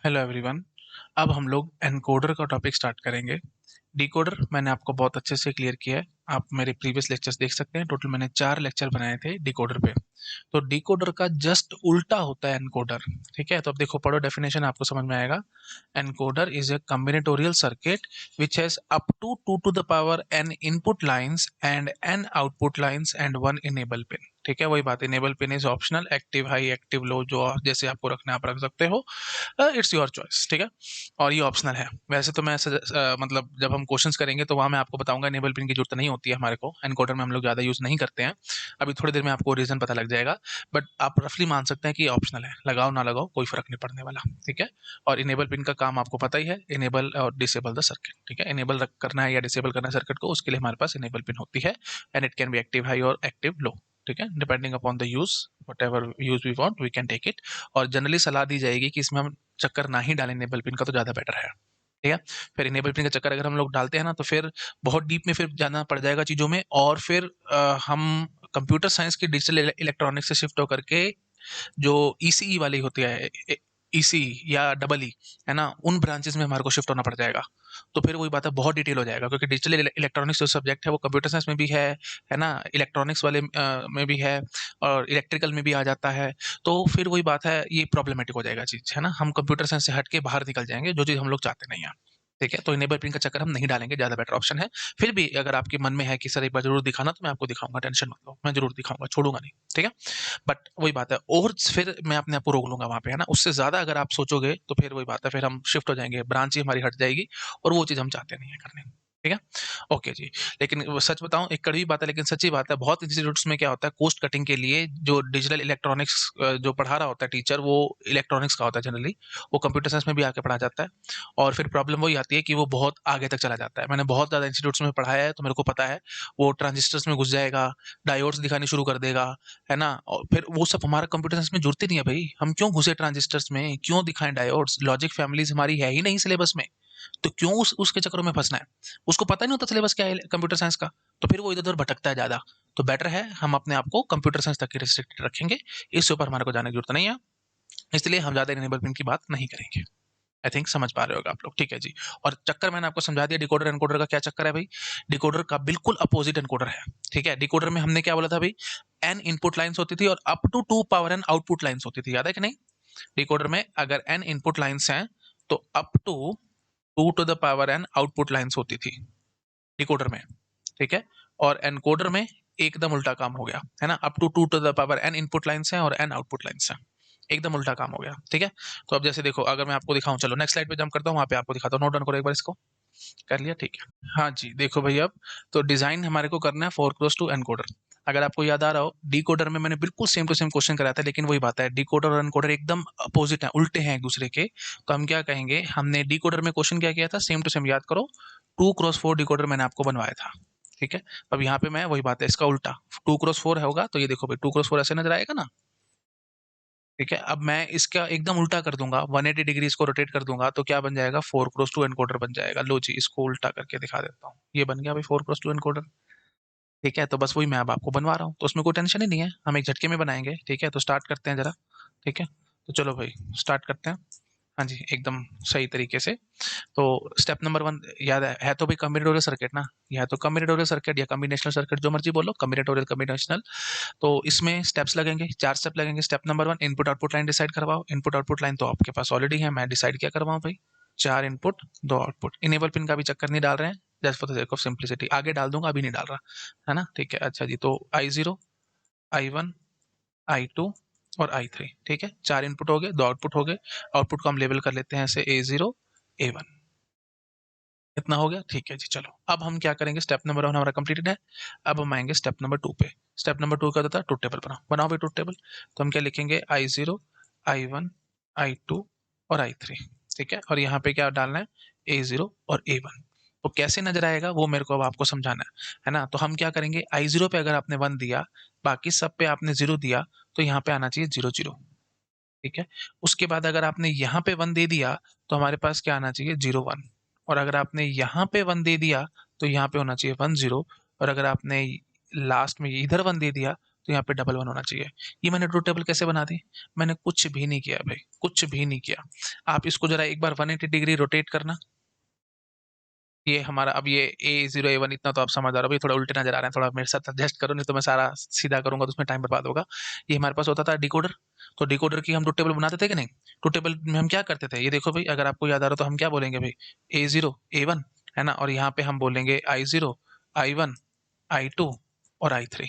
Hello everyone. अब हम लोग एनकोडर का टॉपिक स्टार्ट करेंगे। डिकोडर मैंने आपको बहुत अच्छे से क्लियर किया है। आप मेरे प्रीवियस लेक्चर्स देख सकते हैं। टोटल मैंने 4 लेक्चर बनाए थे डिकोडर पे। तो डिकोडर का जस्ट उल्टा होता है एनकोडर। ठीक है, तो अब देखो, पढ़ो डेफिनेशन, आपको समझ में आएगा। Encoder is a combinatorial circuit which has up to 2 to the power n input lines and n output lines and 1 enable pin. ठीक है, वही बात, enable pin is optional, active high active low जो जैसे आपको रखना है आप रख सकते हो। It's your choice. ठीक है, और ये ऑप्शनल है। वैसे तो मैं मतलब जब हम क्वेश्चंस करेंगे तो वहाँ मैं आपको बताऊंगा इनेबल पिन की जरूरत नहीं होती है हमारे को, एनकोडर में हम लोग ज़्यादा यूज़ नहीं करते हैं। अभी थोड़ी देर में आपको रीज़न पता लग जाएगा। बट आप रफली मान सकते हैं कि ये ऑप्शनल है, लगाओ ना लगाओ कोई फर्क नहीं पड़ने वाला। ठीक है, और इनेबल पिन का काम आपको पता ही है, इनेबल और डिसेबल द सर्किट। ठीक है, इनेबल करना है या डिसेबल करना है सर्किट को, उसके लिए हमारे पास इनेबल पिन होती है। And it can be active high और एक्टिव लो। ठीक है, depending upon the use, whatever use we want we can take it. और जनरली सलाह दी जाएगी कि इसमें हम चक्कर ना ही डालें इनेबल पिन का, तो ज़्यादा बेटर है। ठीक है, फिर इनेबल पिन का चक्कर अगर हम लोग डालते हैं ना, तो फिर बहुत डीप में फिर जाना पड़ जाएगा चीज़ों में। और फिर हम कंप्यूटर साइंस की डिजिटल इलेक्ट्रॉनिक्स से शिफ्ट होकर के जो ईसीई वाली होती है, ईसीई या डबल ई, है ना, उन ब्रांचेस में हमारे को शिफ्ट होना पड़ जाएगा। तो फिर वही बात है, बहुत डिटेल हो जाएगा, क्योंकि डिजिटल इलेक्ट्रॉनिक्स जो सब्जेक्ट है वो कंप्यूटर साइंस में भी है ना, इलेक्ट्रॉनिक्स वाले में भी है, और इलेक्ट्रिकल में भी आ जाता है। तो फिर वही बात है, ये प्रॉब्लमेटिक हो जाएगा चीज़, है ना, हम कंप्यूटर साइंस से हट के बाहर निकल जाएंगे, जो चीज़ हम लोग चाहते नहीं है। ठीक है, तो इनेबल पिन का चक्कर हम नहीं डालेंगे, ज़्यादा बेटर ऑप्शन है। फिर भी अगर आपके मन में है कि सर एक बार जरूर दिखाना, तो मैं आपको दिखाऊंगा, टेंशन मत लो, मैं जरूर दिखाऊंगा, छोड़ूंगा नहीं। ठीक है, बट वही बात है, और फिर मैं अपने आप को रोक लूंगा वहां पे, है ना। उससे ज्यादा अगर आप सोचोगे तो फिर वही बात है, फिर हम शिफ्ट हो जाएंगे, ब्रांच ही हमारी हट जाएगी, और वो चीज हम चाहते नहीं है करने। ठीक है, ओके जी। लेकिन सच बताऊं, एक कड़वी बात है लेकिन सच्ची बात है, बहुत इंस्टीट्यूट्स में क्या होता है, कोस्ट कटिंग के लिए जो डिजिटल इलेक्ट्रॉनिक्स जो पढ़ा रहा होता है टीचर, वो इलेक्ट्रॉनिक्स का होता है जनरली, वो कंप्यूटर साइंस में भी आके पढ़ा जाता है। और फिर प्रॉब्लम वही आती है कि वो बहुत आगे तक चला जाता है। मैंने बहुत ज्यादा इंस्टीट्यूट्स में पढ़ाया है, तो मेरे को पता है। वो ट्रांजिस्टर्स में घुस जाएगा, डायोड्स दिखानी शुरू कर देगा, है ना। और फिर वो सब हमारा कंप्यूटर साइंस में जुड़ती नहीं है भाई, हम क्यों घुसे ट्रांजिस्टर्स में, क्यों दिखाएं डायोड्स, लॉजिक फैमिलीज हमारी है ही नहीं सिलेबस में। तो क्यों उसके चक्करों में फंसना है। उसको पता नहीं होता सिलेबस क्या है कंप्यूटर साइंस का, तो फिर वो इधर उधर भटकता है ज्यादा। तो बेटर है हम अपने आप को कंप्यूटर साइंस तक ही रिस्ट्रिक्टेड रखेंगे, इससे ऊपर हमारे को जाने की जरूरत नहीं है। इसलिए हम ज्यादा इनेबल पिन की बात नहीं करेंगे। आई थिंक समझ पा रहे होगा आप लोग। ठीक है जी। और चक्कर मैंने आपको समझा दिया, डिकोडर एनकोडर का क्या चक्कर है भाई। डिकोडर का बिल्कुल अपोजिट एनकोडर है। ठीक है, डिकोडर में हमने क्या बोला था भाई, एन इनपुट लाइंस होती थी और up to 2 power n output lines होती थी, याद है कि नहीं। डिकोडर में अगर एन इनपुट लाइंस हैं, तो up to 2 to the power n output lines होती थी डिकोडर में। ठीक है, और एनकोडर में एकदम उल्टा काम हो गया, है ना, up to 2 to the power n input lines हैं और एन आउटपुट लाइंस हैं। एकदम उल्टा काम हो गया। ठीक है, तो अब जैसे देखो, अगर मैं आपको दिखाऊं, चलो नेक्स्ट स्लाइड पे जंप करता हूँ, वहां पे आपको दिखाता हूँ, नोट डाउन करो एक बार इसको। कर लिया, ठीक है। हाँ जी, देखो भाई, अब तो डिजाइन हमारे को करना है 4 क्रॉस 2 एनकोडर। अगर आपको याद आ रहा हो, डीकोडर में मैंने बिल्कुल सेम टू सेम क्वेश्चन कराया था, लेकिन वही बात है, डीकोडर और एनकोडर एकदम अपोजिट है, उल्टे हैं एक दूसरे के। तो हम क्या कहेंगे, हमने डीकोडर में क्वेश्चन क्या किया था, सेम टू सेम याद करो, 2 क्रॉस 4 डिकोडर मैंने आपको बनवाया था। ठीक है, अब यहाँ पे मैं वही बात है, इसका उल्टा 2 क्रॉस 4 होगा, तो ये देखो भाई, 2 क्रॉस 4 ऐसे नजर आएगा ना। ठीक है, अब मैं इसका एकदम उल्टा कर दूंगा, 180 डिग्री इसको रोटेट कर दूंगा, तो क्या बन जाएगा, 4 क्रॉस 2 एनकोडर बन जाएगा। लो जी, इसको उल्टा करके दिखा देता हूँ, ये बन गया भाई 4 क्रॉस 2 एनकोडर। ठीक है, तो बस वही मैं अब आपको बनवा रहा हूँ, तो उसमें कोई टेंशन ही नहीं है, हम एक झटके में बनाएंगे। ठीक है, तो स्टार्ट करते हैं जरा। ठीक है, तो चलो भाई स्टार्ट करते हैं। हाँ जी, एकदम सही तरीके से। तो स्टेप नंबर 1 याद है तो भाई, कम्बिनेटोरियल सर्किट ना, या तो कम्बिनेटोरियल सर्किट या कम्बिनेशनल सर्किट, जो मर्जी बोलो, कम्बिनेटोरियल कम्बिनेशनल। तो इसमें स्टेप्स लगेंगे, 4 स्टेप लगेंगे। Step number 1, input output line decide करवाओ। इनपुट आउटपुट लाइन तो आपके पास ऑलरेडी है, मैं डिसाइड क्या करवाऊँ भाई, 4 इनपुट 2 आउटपुट। इनेबल पिन का भी चक्कर नहीं डाल रहे हैं, just for the sake of simplicity, आगे डाल दूंगा, अभी नहीं डाल रहा, है ना। ठीक है, अच्छा जी, तो I0, I1, I2 और I3। ठीक है, 4 इनपुट हो गए, 2 आउटपुट हो गए। आउटपुट को हम लेबल कर लेते हैं ऐसे A0, A1। इतना हो गया, ठीक है जी। चलो अब हम क्या करेंगे, स्टेप नंबर 1 हमारा कंप्लीटेड है। अब हम आएंगे स्टेप नंबर 2 पे। स्टेप नंबर 2 का होता है ट्रुथ टेबल बनाओ, बनाओ भाई ट्रुथ टेबल। तो हम क्या लिखेंगे, I0, I1, I2 और I3। ठीक है, और यहाँ पे क्या डालना है, A0 और A1। तो कैसे नजर आएगा वो मेरे को अब आपको समझाना है ना। तो हम क्या करेंगे, I0 पे अगर आपने 1 दिया, बाकी सब पे आपने 0 दिया, तो यहाँ पे आना चाहिए 0 0। ठीक है, उसके बाद अगर आपने यहाँ पे 1 दे दिया, तो हमारे पास क्या आना चाहिए, 0 1। और अगर आपने यहाँ पे 1 दे दिया, तो यहाँ पे होना चाहिए 1 0। और अगर आपने लास्ट में इधर 1 दे दिया, तो यहाँ पे डबल 1 होना चाहिए। ये मैंने ट्रुथ टेबल कैसे बना दी? मैंने कुछ भी नहीं किया भाई, कुछ भी नहीं किया। आप इसको जरा एक बार 180 डिग्री रोटेट करना। ये हमारा अब ये A0 A1 इतना तो आप समझ आ रहे हो, थोड़ा उल्टे नजर आ रहे हैं, थोड़ा मेरे साथ एडजस्ट करो, नहीं तो मैं सारा सीधा करूंगा तो उसमें टाइम बर्बाद होगा। ये हमारे पास होता था डिकोडर। तो डिकोडर की हम ट्रुथ टेबल बनाते थे कि नहीं? ट्रुथ टेबल में हम क्या करते थे, ये देखो भाई, अगर आपको याद आ रहा हो तो हम क्या बोलेंगे भाई, A0 A1 है ना, और यहाँ पे हम बोलेंगे I0 I1 I2 और I3।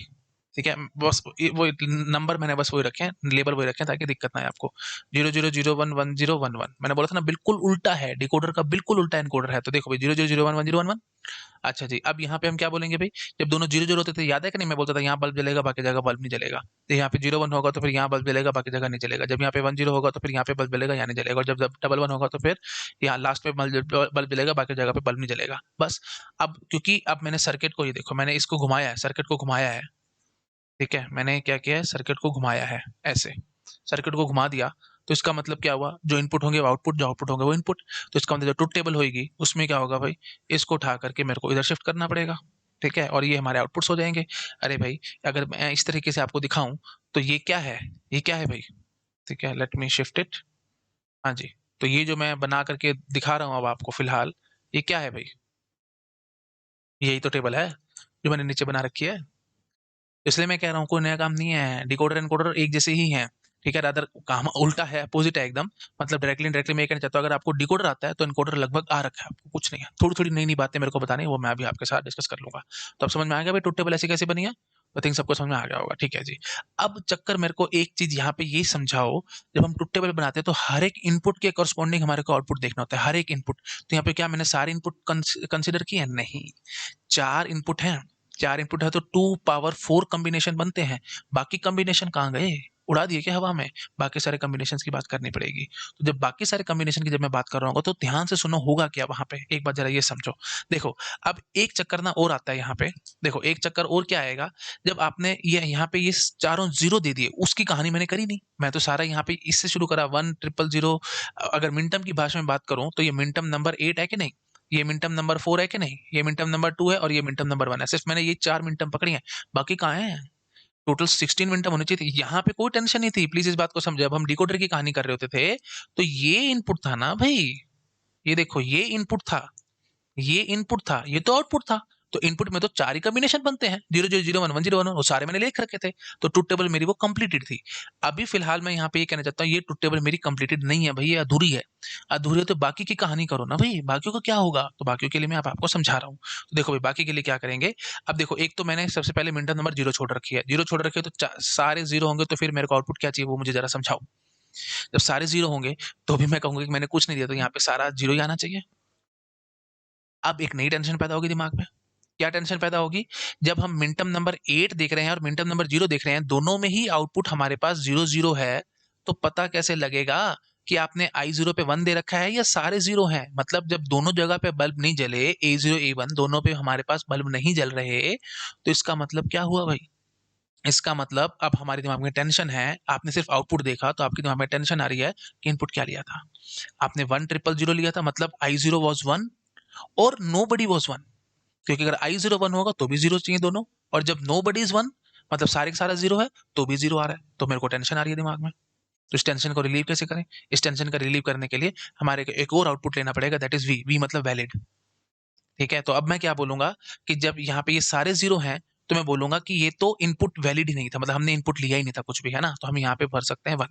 ठीक है, बस वो नंबर मैंने बस वही रखे हैं, लेबल वही रखे हैं ताकि दिक्कत ना आए आपको। 00011011 मैंने बोला था ना, बिल्कुल उल्टा है, डिकोडर का बिल्कुल उल्टा एनकोडर है। तो देखो भाई 00011011। अच्छा जी, अब यहाँ पे हम क्या बोलेंगे भाई, जब दोनों जीरो जीरो होते थे, याद है कि नहीं, मैं बोलता था यहाँ बल्ब जलेगा बाकी जगह बल्ब नहीं जलेगा। तो यहाँ पे 01 होगा तो फिर यहाँ बल्ब जलेगा बाकी जगह नहीं जलेगा, जब यहाँ पे 10 होगा तो फिर यहाँ पे बल्ब जलेगा यहाँ नहीं जलेगा, और जब जब डबल 1 होगा तो फिर यहाँ लास्ट में बल्ब जलेगा बाकी जगह पे बल्ब नहीं जलेगा, बस। अब क्योंकि अब मैंने सर्किट को, ये देखो मैंने इसको घुमाया है, सर्किट को घुमाया है। ठीक है, मैंने क्या किया है, सर्किट को घुमाया है ऐसे, सर्किट को घुमा दिया। तो इसका मतलब क्या हुआ, जो इनपुट होंगे वो आउटपुट, जो आउटपुट होंगे वो इनपुट। तो इसका मतलब जो ट्रुथ टेबल होगी उसमें क्या होगा भाई, इसको उठा करके मेरे को इधर शिफ्ट करना पड़ेगा। ठीक है, और ये हमारे आउटपुट्स हो जाएंगे। अरे भाई, अगर मैं इस तरीके से आपको दिखाऊं तो ये क्या है, ये क्या है भाई? ठीक है, लेट मी शिफ्ट इट। हाँ जी, तो ये जो मैं बना करके दिखा रहा हूँ अब आपको फिलहाल, ये क्या है भाई? यही तो टेबल है जो मैंने नीचे बना रखी है। इसलिए मैं कह रहा हूँ कोई नया काम नहीं है, डिकोडर एनकोडर एक जैसे ही हैं। ठीक है, रादर काम उल्टा है, अपोजिट है एकदम। मतलब डायरेक्टली डायरेक्टली मैं ये कहना चाहता हूँ, अगर आपको डिकोडर आता है तो एनकोडर लगभग आ रखा है, आपको कुछ नहीं है। थोड़ी थोड़ी नई नई बातें मेरे को बतानी है, वो मैं अभी आपके साथ डिस्कस कर लूंगा। तो अब समझ में आ गया भाई ट्रुथ टेबल ऐसी कैसे बनी है? आई थिंक सबको समझ में आ गया होगा। ठीक है जी, अब चक्कर मेरे को एक चीज यहाँ पे ये समझाओ, जब हम ट्रुथ टेबल बनाते हैं तो हर एक इनपुट के करस्पॉन्डिंग हमारे को आउटपुट देखना होता है, हर एक इनपुट। तो यहाँ पे क्या मैंने सारे इनपुट कंसिडर किए? नहीं, 4 इनपुट हैं। 4 इनपुट है तो 2 पावर 4 कॉम्बिनेशन बनते हैं। बाकी कॉम्बिनेशन कहाँ गए? उड़ा दिए क्या हवा में? बाकी सारे कॉम्बिनेशंस की बात करनी पड़ेगी। तो जब बाकी सारे कॉम्बिनेशन की जब मैं बात कर रहा हूँ तो ध्यान से सुनो, होगा क्या वहां पे, एक बार जरा ये समझो। देखो, अब एक चक्कर ना और आता है यहाँ पे। देखो एक चक्कर और क्या आएगा, जब आपने ये यहाँ पे ये चारों जीरो दे दिए, उसकी कहानी मैंने करी नहीं। मैं तो सारा यहाँ पे इससे शुरू करा, 1 0 0 0। अगर मिनटम की भाषा में बात करूं तो ये मिनटम नंबर 8 है कि नहीं, ये मिनटम नंबर 4 है कि नहीं, ये मिनटम नंबर 2 है और ये मिनटम नंबर 1 है। सिर्फ मैंने ये 4 मिनटम पकड़ी हैं, बाकी कहाँ हैं? टोटल 16 मिनटम होनी चाहिए थी। यहाँ पे कोई टेंशन नहीं थी, प्लीज इस बात को समझो। अब हम डिकोडर की कहानी कर रहे होते थे तो ये इनपुट था ना भाई, ये देखो ये इनपुट था, ये इनपुट था, ये तो आउटपुट था। तो इनपुट में तो 4 ही कॉम्बिनेशन बनते हैं, 0001 1011, वो सारे मैंने लिख रखे थे। तो ट्रुथ टेबल मेरी वो कंप्लीटेड थी। अभी फिलहाल मैं यहाँ पे ये कहना चाहता हूँ, ये ट्रुथ टेबल मेरी कंप्लीटेड नहीं है भाई, ये अधूरी है। अधूरी है तो बाकी की कहानी करो ना भाई, बाकियों का क्या होगा? तो बाकियों के लिए मैं अब आपको समझा रहा हूँ। तो देखो भाई, बाकी के लिए क्या करेंगे। अब देखो, एक तो मैंने सबसे पहले मिनटम नंबर 0 छोड़ रखी है, 0 छोड़ रखी है तो सारे 0 होंगे, तो फिर मेरे को आउटपुट क्या चाहिए वो मुझे जरा समझाओ। जब सारे 0 होंगे तो भी मैं कहूंगा कि मैंने कुछ नहीं दिया, तो यहाँ पे सारा 0 ही आना चाहिए। अब एक नई टेंशन पैदा होगी दिमाग में। क्या टेंशन पैदा होगी? जब हम मिनटम नंबर 8 देख रहे हैं और मिनटम नंबर 0 देख रहे हैं, दोनों में ही आउटपुट हमारे पास 0 0 है, तो पता कैसे लगेगा कि आपने I0 पे 1 दे रखा है या सारे 0 हैं? मतलब जब दोनों जगह पे बल्ब नहीं जले, A0 A1 दोनों पे हमारे पास बल्ब नहीं जल रहे, तो इसका मतलब क्या हुआ भाई? इसका मतलब अब हमारे दिमाग में टेंशन है, आपने सिर्फ आउटपुट देखा तो आपके दिमाग में टेंशन आ रही है कि इनपुट क्या लिया था। आपने 1 0 0 0 लिया था, मतलब I0 वॉज 1 और नो बडी वॉज 1। क्योंकि अगर I0 1 होगा तो भी 0 चाहिए दोनों, और जब नो बडी इज 1 मतलब सारे का सारा 0 है तो भी 0 आ रहा है, तो मेरे को टेंशन आ रही है दिमाग में। तो इस टेंशन को रिलीव कैसे करें? इस टेंशन का रिलीव करने के लिए हमारे को एक और आउटपुट लेना पड़ेगा, दैट इज वी, वी मतलब वैलिड। ठीक है, तो अब मैं क्या बोलूंगा कि जब यहाँ पे ये सारे 0 हैं, तो मैं बोलूंगा कि ये तो इनपुट वैलिड ही नहीं था, मतलब हमने इनपुट लिया ही नहीं था कुछ भी, है ना, तो हम यहाँ पे भर सकते हैं 1।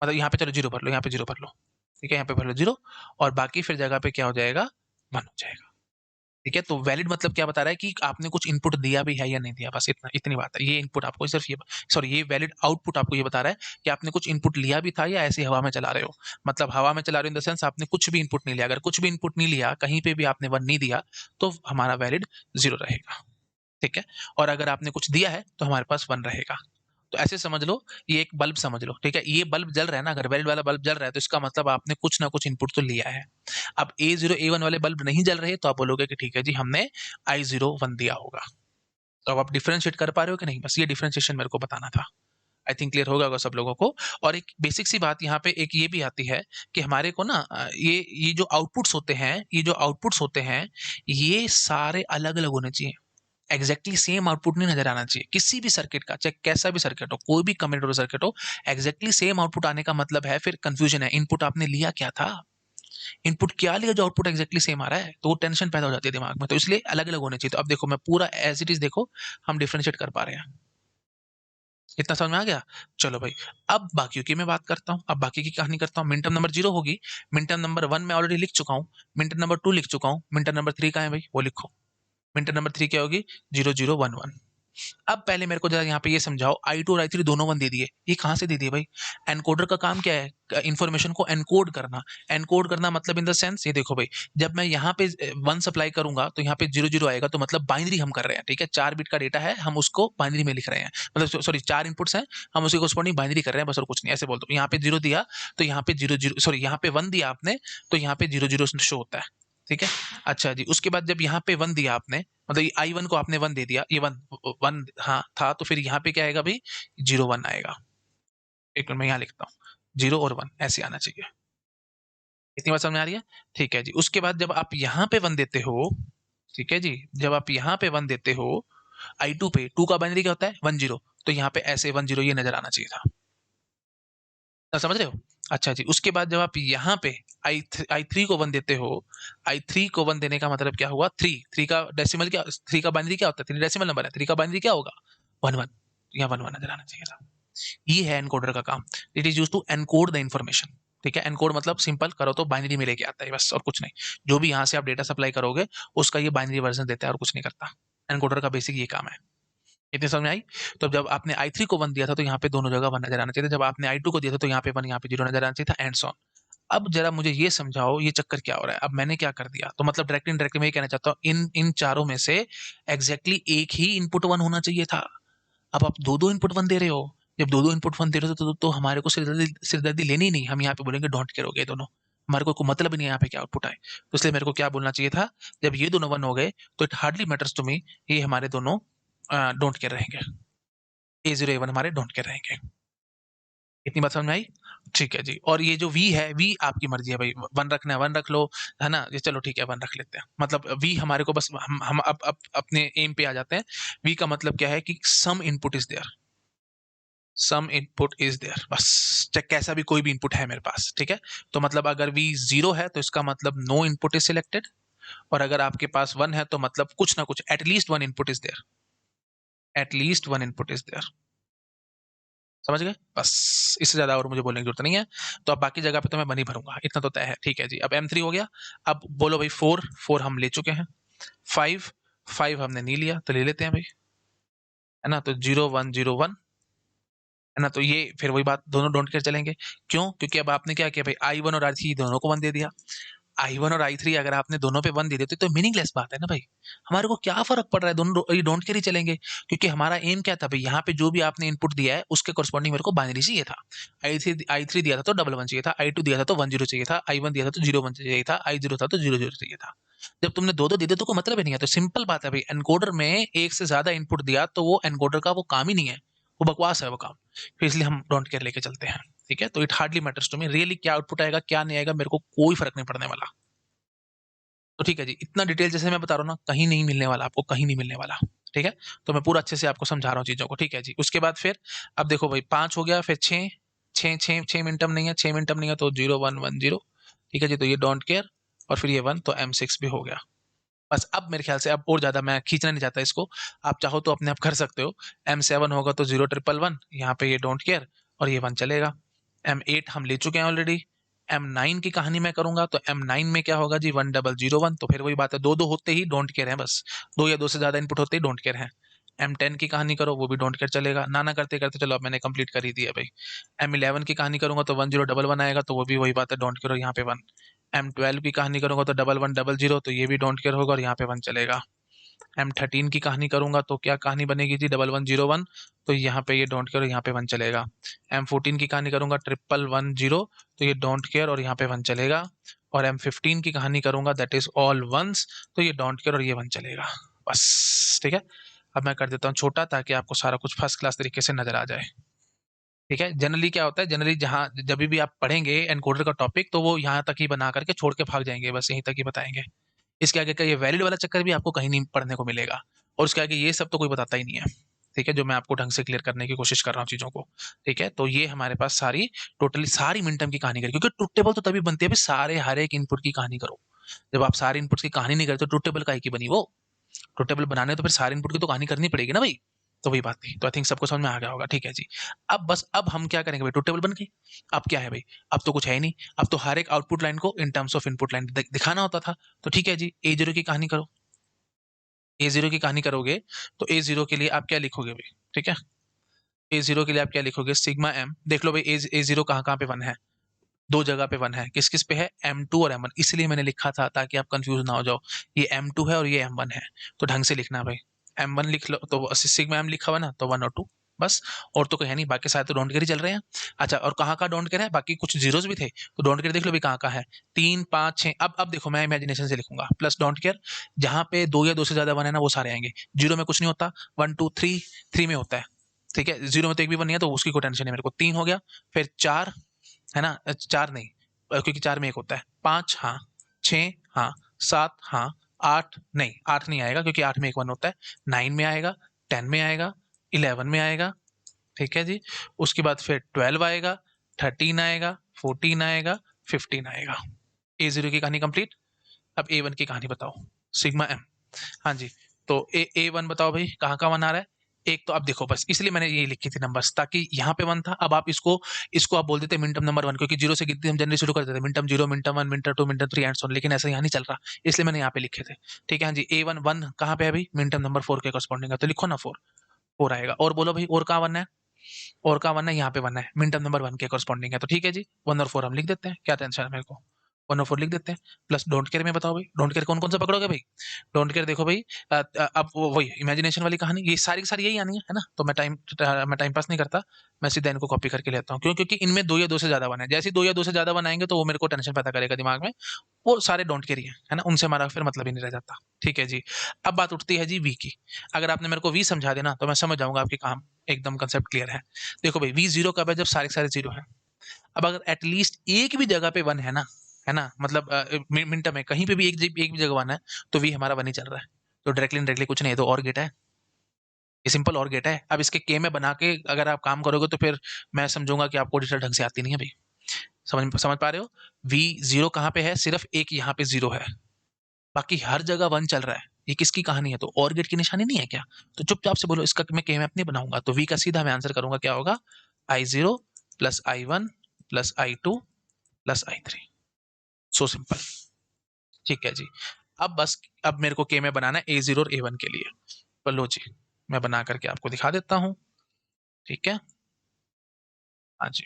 मतलब यहाँ पे चलो 0 भर लो, यहाँ पे 0 भर लो। ठीक है, यहाँ पे भर लो 0, और बाकी फिर जगह पे क्या हो जाएगा, 1 हो जाएगा। ठीक है, तो वैलिड मतलब क्या बता रहा है कि आपने कुछ इनपुट दिया भी है या नहीं दिया, बस इतना, इतनी बात है। ये इनपुट आपको सिर्फ ये, सॉरी, ये वैलिड आउटपुट आपको ये बता रहा है कि आपने कुछ इनपुट लिया भी था या ऐसे हवा में चला रहे हो। मतलब हवा में चला रहे हो इन द सेंस आपने कुछ भी इनपुट नहीं लिया। अगर कुछ भी इनपुट नहीं लिया, कहीं पे भी आपने 1 नहीं दिया, तो हमारा वैलिड 0 रहेगा। ठीक है, और अगर आपने कुछ दिया है तो हमारे पास 1 रहेगा। तो ऐसे समझ लो, ये एक बल्ब समझ लो। ठीक है, ये बल्ब जल रहा है ना, अगर वैलिड वाला बल्ब जल रहा है तो इसका मतलब आपने कुछ ना कुछ इनपुट तो लिया है। अब A0 A1 वाले बल्ब नहीं जल रहे तो आप बोलोगे कि ठीक है जी, हमने I0 1 दिया होगा। तो अब आप डिफरेंशिएट कर पा रहे हो कि नहीं, बस ये डिफरेंशिएशन मेरे को बताना था। आई थिंक क्लियर होगा सब लोगों को। और एक बेसिक सी बात यहाँ पे एक ये भी आती है कि हमारे को ना ये जो आउटपुट्स होते हैं, ये जो आउटपुट्स होते हैं, ये सारे अलग अलग होने चाहिए। एग्जैक्टली सेम आउटपुट नहीं नजर आना चाहिए किसी भी सर्किट का, चाहे कैसा भी सर्किट हो, कोई भी कम्यूटेटर सर्किट हो, एग्जैक्टली सेम आउटपुट आने का मतलब है फिर कंफ्यूजन है, इनपुट आपने लिया क्या था, इनपुट क्या लिया जो आउटपुट एग्जैक्टली सेम आ रहा है, तो वो टेंशन पैदा हो जाती है दिमाग में, तो इसलिए अलग अलग होने चाहिए। तो अब देखो मैं पूरा एज इट इज देखो हम डिफरेंशिएट कर पा रहे हैं, इतना समझ में आ गया। चलो भाई, अब बाकियों की मैं बात करता हूँ, अब बाकी की कहानी करता हूँ। मिन टर्म नंबर 0 होगी, मिन टर्म नंबर 1 मैं ऑलरेडी लिख चुका हूँ, मिन टर्म नंबर 2 लिख चुका हूँ, मिन टर्म नंबर 3 कहाँ है भाई, वो लिखो। मिन टर्म नंबर 3 क्या होगी, 0011। अब पहले मेरे को जरा यहाँ पे ये समझाओ, I2 और I3 दोनों वन दे दिए, ये कहाँ से दे दिए भाई। एनकोडर का काम क्या है, इन्फॉर्मेशन को एनकोड करना। एनकोड करना मतलब इन द सेंस, ये देखो भाई, जब मैं यहाँ पे 1 सप्लाई करूंगा तो यहाँ पे 00 आएगा, तो मतलब बाइनरी हम कर रहे हैं, ठीक है, 4 बिट का डेटा है, हम उसको बाइनरी में लिख रहे हैं, मतलब सॉरी 4 इनपुट्स हैं, हम उसके कोरस्पॉन्डिंग बाइनरी कर रहे हैं बस, और कुछ नहीं। ऐसे बोल दो, यहाँ पे 0 दिया तो यहाँ पे 00, सॉरी यहाँ पे 1 दिया आपने तो यहाँ पे 00 शो होता है, ठीक है। अच्छा जी, उसके बाद जब यहाँ पे 1 दिया आपने, मतलब I1 को आपने 1 दे दिया, ये 1 1 हाँ था, तो फिर यहाँ पे क्या आएगा भाई, 01 आएगा। एक मिनट मैं यहाँ लिखता हूँ, 0 और 1 ऐसे आना चाहिए। इतनी बात समझ में आ रही है, ठीक है जी। उसके बाद जब आप यहाँ पे 1 देते हो, ठीक है जी, जब आप यहाँ पे 1 देते हो I2 पे, 2 का बाइनरी क्या होता है 10, तो यहाँ पे ऐसे 10 ये नजर आना चाहिए था, समझ रहे हो। अच्छा जी, उसके बाद जब आप यहाँ पे I3 को 1 देते हो, I3 को 1 देने का मतलब क्या हुआ, 3 का डेसिमल क्या, 3 का बाइनरी क्या होता है, 3 डेसिमल नंबर है, 3 का बाइनरी क्या होगा 11, यहाँ 11 नजर आना चाहिए था। ये है एनकोडर का काम, it is use to encode the information, ठीक है। एनकोड मतलब सिंपल करो तो बाइनरी में लेके आता है बस, और कुछ नहीं। जो भी यहाँ से आप डेटा सप्लाई करोगे उसका ये बाइनरी वर्जन देता है और कुछ नहीं करता। एनकोडर का बेसिक ये काम है, इतनी समझ में आई। तो जब आपने I3 को 1 दिया था तो यहाँ पे दोनों जगह 1 नजर आना चाहिए था, जब आपने I2 को दिया था तो यहाँ पे 1 यहाँ पे 0 नजर आना चाहिए था, एंड सो ऑन। अब जरा मुझे ये समझाओ ये चक्कर क्या हो रहा है। अब मैंने क्या कर दिया, तो मतलब डायरेक्टली इनडायरेक्टली मैं ये कहना चाहता हूँ, इन इन चारों में से एग्जैक्टली एक ही इनपुट 1 होना चाहिए था। अब आप दो दो इनपुट 1 दे रहे हो, जब दो दो इनपुट 1 दे रहे हो तो हमारे को सिरदर्दी लेनी ही नहीं, हम यहाँ पे बोलेंगे डोंट केयर हो गए दोनों, हमारे को कोई मतलब ही नहीं है यहाँ पे क्या आउटपुट आए। तो इसलिए मेरे को क्या बोलना चाहिए था, जब ये दोनों 1 हो गए तो it hardly matters to me, ये हमारे दोनों डोंट केयर रहेंगे, A0 A1 हमारे डोंट केयर रहेंगे। इतनी बात समझ में आई, ठीक है जी। और ये जो V है, V आपकी मर्जी है भाई, 1 रखना है 1 रख लो, है ना, ये चलो ठीक है 1 रख लेते हैं। मतलब V हमारे को बस, हम अब अपने एम पे आ जाते हैं। V का मतलब क्या है कि some input is there, some input is there, बस, चाहे कैसा भी कोई भी इनपुट है मेरे पास, ठीक है। तो मतलब अगर V 0 है तो इसका मतलब नो इनपुट इज सिलेक्टेड, और अगर आपके पास 1 है तो मतलब कुछ ना कुछ, at least 1 input is there, at least 1 input is there, समझ गए। बस इससे ज्यादा और मुझे बोलने की जरूरत नहीं है। तो अब बाकी जगह पे तो मैं बनी भरूंगा, इतना तो तय है, ठीक है जी। अब M3 हो गया, अब बोलो भाई 4, 4 हम ले चुके हैं, 5, 5 हमने नहीं लिया तो ले लेते हैं भाई, है ना। तो 0101, है ना, तो ये फिर वही बात, दोनों डोंट केयर चलेंगे। क्यों, क्योंकि अब आपने क्या किया भाई, I1 और I3 दोनों को 1 दे दिया। I1 और I3 अगर आपने दोनों पे 1 दे देते तो मीनिंगलेस बात है ना भाई, हमारे को क्या फर्क पड़ रहा है, दोनों ये डोंट केयर ही चलेंगे। क्योंकि हमारा एम क्या था भाई, यहाँ पे जो भी आपने इनपुट दिया है उसके कोरस्पॉन्डिंग मेरे को बाइनरी चाहिए था। I3 दिया था तो 11 चाहिए था, I2 दिया था तो 10 चाहिए था, I1 दिया था तो 01 चाहिए था, I0 था तो 00 चाहिए था। जब तुमने दो दो दे दिए तो कोई मतलब ही नहीं है। तो सिंपल बात है भाई, एनकोडर में एक से ज्यादा इनपुट दिया तो वो एनकोडर का वो काम ही नहीं है, वो बकवास है वो काम। फिर इसलिए हम डोंट केयर लेके चलते हैं, ठीक है। तो it hardly matters to me, really क्या आउटपुट आएगा क्या नहीं आएगा मेरे को कोई फर्क नहीं पड़ने वाला। तो ठीक है जी, इतना डिटेल जैसे मैं बता रहा हूँ ना, कहीं नहीं मिलने वाला आपको, कहीं नहीं मिलने वाला, ठीक है। तो मैं पूरा अच्छे से आपको समझा रहा हूँ चीजों को, ठीक है जी। उसके बाद फिर अब देखो भाई 5 हो गया, फिर 6, 6 मिनटम नहीं है, 6 मिनटम नहीं है तो 0110, ठीक है जी। तो ये डोंट केयर, और फिर ये 1, तो M6 भी हो गया। बस अब मेरे ख्याल से अब और ज्यादा मैं खींचना नहीं चाहता इसको, आप चाहो तो अपने आप कर सकते हो। M7 होगा तो 0111, यहाँ पे ये डोंट केयर और ये 1 चलेगा। M8 हम ले चुके हैं ऑलरेडी। M9 की कहानी मैं करूंगा तो M9 में क्या होगा जी, 1001, तो फिर वही बात है, दो दो होते ही डोंट केयर है, बस दो या दो से ज्यादा इनपुट होते ही डोंट केयर है। M10 की कहानी करो वो भी डोंट केयर चलेगा, ना ना करते करते चलो अब मैंने कंप्लीट कर ही दिया भाई। M11 की कहानी करूंगा तो 1011 आएगा, तो वो भी वही बात है, डोंट केयर, यहाँ पे 1। M12 की कहानी करूंगा तो 1100, तो ये भी डोंट केयर होगा और यहाँ पे 1 चलेगा। M13 की कहानी करूंगा तो क्या कहानी बनेगी जी, 1101, तो यहाँ पे ये डोंट केयर और यहाँ पे 1 चलेगा। M14 की कहानी करूंगा 1110, तो ये डोंट केयर और यहाँ पे 1 चलेगा। और M15 की कहानी करूंगा दैट इज ऑल वंस, तो ये डोंट केयर और ये 1 चलेगा, बस, ठीक है। अब मैं कर देता हूँ छोटा, ताकि आपको सारा कुछ फर्स्ट क्लास तरीके से नजर आ जाए, ठीक है। जनरली क्या होता है, जनरली जहाँ जब भी आप पढ़ेंगे एनकोडर का टॉपिक तो वो यहाँ तक ही बना करके छोड़ के भाग जाएंगे, बस यहीं तक ही बताएंगे। इसके आगे का ये वैलिड वाला चक्कर भी आपको कहीं नहीं पढ़ने को मिलेगा। और उसके आगे ये सब तो कोई बताता ही नहीं है, ठीक है, जो मैं आपको ढंग से क्लियर करने की कोशिश कर रहा हूँ चीज़ों को, ठीक है। तो ये हमारे पास सारी टोटली सारी मिन टर्म की कहानी करें, क्योंकि ट्रुथ टेबल तो तभी बनती है भाई सारे हर एक इनपुट की कहानी करो। जब आप सारे इनपुट्स की कहानी नहीं करते तो ट्रुथ टेबल काहे की बनी वो? ट्रुथ टेबल बनाने तो फिर सारे इनपुट की तो कहानी करनी पड़ेगी ना भाई। तो वही बात थी, तो आई थिंक सबको समझ में आ गया होगा, ठीक है जी। अब बस अब हम क्या करेंगे भाई, ट्रुथ टेबल बन गई। अब क्या है भाई, अब तो कुछ है ही नहीं, अब तो हर एक आउटपुट लाइन को in terms of input line दिखाना होता था। तो ठीक है जी, ए जीरो की कहानी करो। ए जीरो की कहानी करोगे तो ए जीरो के लिए आप क्या लिखोगे भाई, ठीक है। ए जीरो के लिए आप क्या लिखोगे, सिग्मा एम, देख लो भाई ए जीरो कहाँ कहाँ पे वन है, दो जगह पे वन है, किस किस पे है, M2 और M1, इसलिए मैंने लिखा था ताकि आप कंफ्यूज ना हो जाओ, ये M2 है और ये M1 है। तो ढंग से लिखना भाई, M1 लिख लो तो सिग्मा एम लिखा हुआ ना, तो 1 और 2 बस। और तो कोई है नहीं, बाकी सारे तो डोंट केयर ही चल रहे हैं। अच्छा, और कहाँ कहाँ डोंट केयर है, बाकी कुछ जीरोस भी थे तो डोंट केयर देख लो भाई कहाँ कहाँ है, 3 5 6। अब देखो मैं इमेजिनेशन से लिखूंगा प्लस डोंट केयर, जहाँ पे दो या दो से ज्यादा वन है ना वो सारे आएंगे। जीरो में कुछ नहीं होता, 1 2 3, 3 में होता है, ठीक है। जीरो में तो एक भी वन नहीं है तो उसकी कोई टेंशन नहीं मेरे को। 3 हो गया, फिर 4 है ना, 4 नहीं, क्योंकि 4 में एक होता है, 5 हाँ, 6 हाँ, 7 हाँ, 8 नहीं, 8 नहीं आएगा क्योंकि 8 में एक वन होता है, 9 में आएगा, 10 में आएगा, 11 में आएगा, ठीक है जी। उसके बाद फिर 12 आएगा, 13 आएगा, 14 आएगा, 15 आएगा। ए जीरो की कहानी कंप्लीट। अब ए वन की कहानी बताओ, सिग्मा एम। हाँ जी, तो ए वन बताओ भाई कहाँ का वन आ रहा है। एक तो अब देखो, बस इसलिए मैंने ये लिखी थी नंबर्स, ताकि यहाँ पे वन था, अब आप इसको इसको आप बोल देते मिनटम नंबर वन, क्योंकि जीरो से गिनती हम जनरली शुरू कर देते minterm zero, minterm one, minterm two, minterm three and so, लेकिन ऐसा यहाँ नहीं चल रहा, इसलिए मैंने यहाँ पे लिखे थे, ठीक है। हाँ जी, ए वन वन कहाँ पे है भाई, मिनटम नंबर 4 के करस्पॉन्डिंग है, तो लिखो ना 4, 4 आएगा। और बोलो भाई और कहाँ वन है, और का वन है यहाँ पे वन है, मिनटम नंबर 1 के करस्पॉन्डिंग है, तो ठीक है जी, 1 और 4 हम लिख देते हैं, क्या टेंशन है मेरे को, 1 और 4 लिख देते हैं। प्लस डोंट केयर में बताओ भाई, डोंट केयर कौन कौन सा पकड़ोगे भाई। डोंट केयर देखो भाई, अब वही इमेजिनेशन वाली कहानी, ये सारी की सारी यही आनी है ना, तो मैं टाइम पास नहीं करता, मैं सीधा इनको कॉपी करके लेता हूँ, क्यों, क्योंकि इनमें दो या दो से ज्यादा वन है, जैसे ही दो या दो से ज्यादा वन आएंगे तो वो मेरे को टेंशन पैदा करेगा दिमाग में, वो सारे डोंट केयर ही है ना, उनसे हमारा फिर मतलब ही नहीं रह जाता, ठीक है जी। अब बात उठती है जी वी की, अगर आपने मेरे को वी समझा देना तो मैं समझ जाऊंगा आपकी काम एकदम कंसेप्ट क्लियर है। देखो भाई, वी जीरो कब है, जब सारे सारे जीरो है। अब अगर एटलीस्ट एक भी जगह पे वन है ना, मतलब मिनट में कहीं पे भी एक भी जगह वन है, तो वी हमारा वन ही चल रहा है, तो डायरेक्टली डायरेक्टली कुछ नहीं है, तो और गेट है, ये सिंपल और गेट है। अब इसके के में बना के अगर आप काम करोगे तो फिर मैं समझूंगा कि आपको डिजिटल ढंग से आती नहीं है भाई। समझ समझ पा रहे हो, वी जीरो कहाँ पे है, सिर्फ एक यहाँ पे जीरो है, बाकी हर जगह वन चल रहा है, ये किसकी कहानी है, तो और गेट की निशानी नहीं है क्या। तो चुपचाप से बोलो इसका मैं के मैप नहीं बनाऊंगा, तो वी का सीधा मैं आंसर करूंगा, क्या होगा, I0 plus I1 plus I2 plus I3, so simple, ठीक है जी। अब बस, अब मेरे को के में बनाना है A0 और A1 के लिए, तो लो जी, मैं बना करके आपको दिखा देता हूँ, ठीक है। हाँ जी,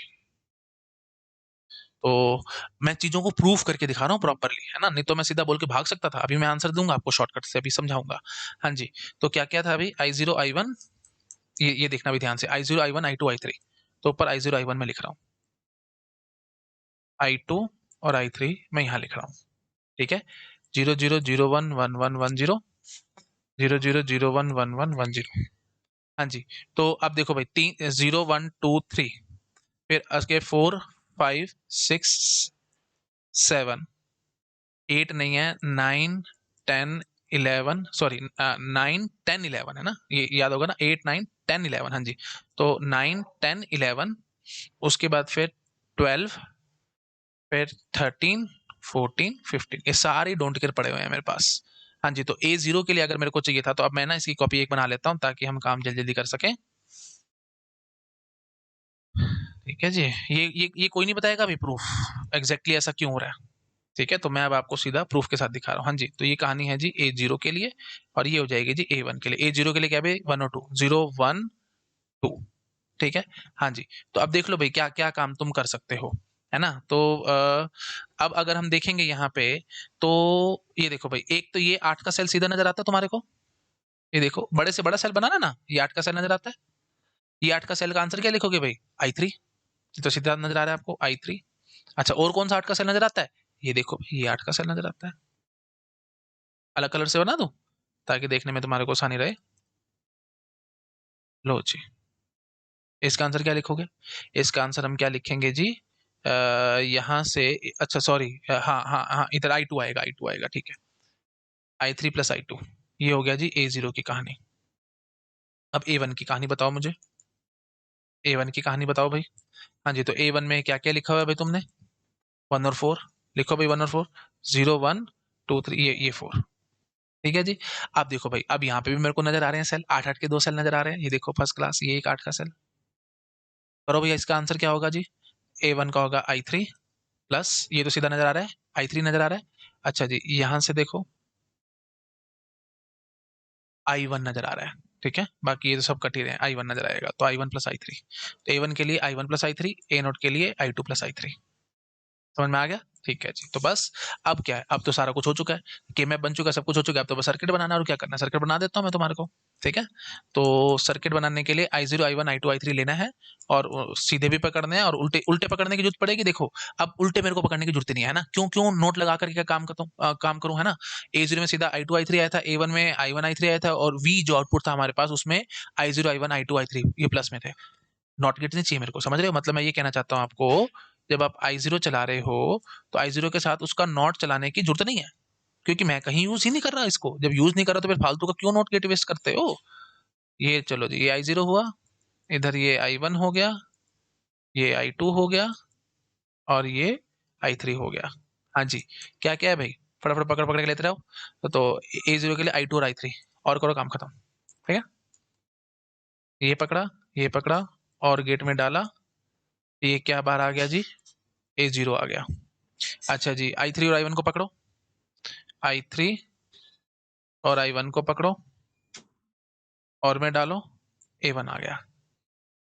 तो मैं चीजों को प्रूफ करके दिखा रहा हूँ प्रॉपरली, है ना, नहीं तो मैं सीधा बोल के भाग सकता था, अभी मैं आंसर दूंगा आपको शॉर्टकट से, अभी समझाऊंगा। हाँ जी, तो क्या क्या था अभी, I0 I1, ये देखना भी ध्यान से, I0 I1 I2 I3, तो ऊपर I0 I1 में लिख रहा हूँ, I2 और I3 मैं यहाँ लिख रहा हूँ, ठीक है। 00011110, 00011110। हाँ जी, तो अब देखो भाई, 0 1 2 3, फिर उसके 4 5 6 7, 8 नहीं है, 9 10 11, सॉरी 9 10 11 है ना, ये याद होगा ना, 8 9 10 11, हाँ जी। तो 9 10 11, उसके बाद फिर 12, फिर 13 14 15, ये सारे डोंट केयर पड़े हुए हैं मेरे पास। हाँ जी, तो ए जीरो के लिए अगर मेरे को चाहिए था, तो अब मैं ना इसकी कॉपी एक बना लेता हूँ ताकि हम काम जल्दी जल्दी कर सकें, ठीक है जी। ये कोई नहीं बताएगा अभी प्रूफ एग्जैक्टली ऐसा क्यों हो रहा है, ठीक है। तो मैं अब आपको सीधा प्रूफ के साथ दिखा रहा हूँ। हाँ जी, तो ये कहानी है जी ए जीरो के लिए, और ये हो जाएगी जी ए वन के लिए। ए जीरो के लिए क्या है, 1 और 2, 0 1 2, ठीक है। हाँ जी, तो अब देख लो भाई क्या क्या काम तुम कर सकते हो, है ना। तो अब अगर हम देखेंगे यहाँ पे, तो ये देखो भाई, एक तो ये 8 का सेल सीधा नजर आता है तुम्हारे को, ये देखो बड़े से बड़ा सेल बनाना ना, ये 8 का सेल नजर आता है, ये 8 का सेल का आंसर क्या लिखोगे भाई, I3, तो सीधा नजर आ रहा है आपको I3। अच्छा, और कौन सा 8 का सेल नजर आता है, ये देखो भाई, ये 8 का सेल नजर आता है, अलग कलर से बना दूं ताकि देखने में तुम्हारे को आसानी रहे, लो जी। इसका आंसर क्या लिखोगे, इसका आंसर हम क्या लिखेंगे जी, यहाँ से, अच्छा सॉरी, हाँ हाँ हाँ, इधर I2 आएगा, I2 आएगा, ठीक है। I3 प्लस I2, ये हो गया जी A0 की कहानी। अब A1 की कहानी बताओ मुझे, A1 की कहानी बताओ भाई। हाँ जी, तो A1 में क्या क्या लिखा हुआ है भाई तुमने? 1 और 4 लिखो भाई, 1 और 4, 0 1 2 3, ये 4। ठीक है जी। अब देखो भाई, अब यहाँ पे भी मेरे को नजर आ रहे हैं सेल, 8 8 के 2 सेल नजर आ रहे हैं, ये देखो फर्स्ट क्लास, ये एक 8 का सेल। करो भैया, इसका आंसर क्या होगा जी? A1 का होगा I3 प्लस, ये तो सीधा नजर आ रहा है, I3 नजर आ रहा है। अच्छा जी, यहां से देखो I1 नजर आ रहा है। ठीक है, बाकी ये तो सब कट ही रहे हैं, I1 नजर आएगा, तो I1 प्लस I3। तो A1 के लिए I1 plus I3, A note के लिए I2 प्लस I3। समझ में आ गया? ठीक है जी। तो बस अब क्या है, अब तो सारा कुछ हो चुका है, के मैप बन चुका है, सब कुछ हो चुका है, अब तो बस सर्किट बनाना है, और क्या करना है, सर्किट बना देता हूँ मैं तुम्हारे को। ठीक है, तो सर्किट बनाने के लिए I0 I1 I2 I3 लेना है, और सीधे भी पकड़ने हैं और उल्टे उल्टे पकड़ने की जरूरत पड़ेगी। देखो, अब उल्टे मेरे को पकड़ने की जरूरत नहीं है ना, क्यों क्यों नोट लगा करके क्या काम करता हूँ, काम करूँ, है ना। A0 में सीधा I2 I3 आया था, A1 में I1 I3 आया था, और V जो आउटपुट था हमारे पास उसमें I0 I1 I2 I3 ये प्लस में थे। नॉट गेट नहीं चाहिए मेरे को, समझ रहे हो? मतलब मैं ये कहना चाहता हूँ आपको, जब आप I0 चला रहे हो तो I0 के साथ उसका नॉट चलाने की जरूरत नहीं है, क्योंकि मैं कहीं यूज ही नहीं कर रहा इसको। जब यूज नहीं कर रहा तो फिर फालतू का क्यों नॉट गेट वेस्ट करते हो। ये चलो जी, ये I0 हुआ, इधर ये I1 हो गया, ये I2 हो गया, और ये I3 हो गया। हाँ जी, क्या क्या है भाई, फटाफट पकड़ पकड़ के लेते रहो। तो A0 के लिए I2 और I3, और करो काम खत्म। ठीक है, ये पकड़ा और गेट में डाला, ये क्या बाहर आ गया जी? A0 आ गया। अच्छा जी, I3 और I1 को पकड़ो, I3 और I1 को पकड़ो, और में डालो, A1 आ गया।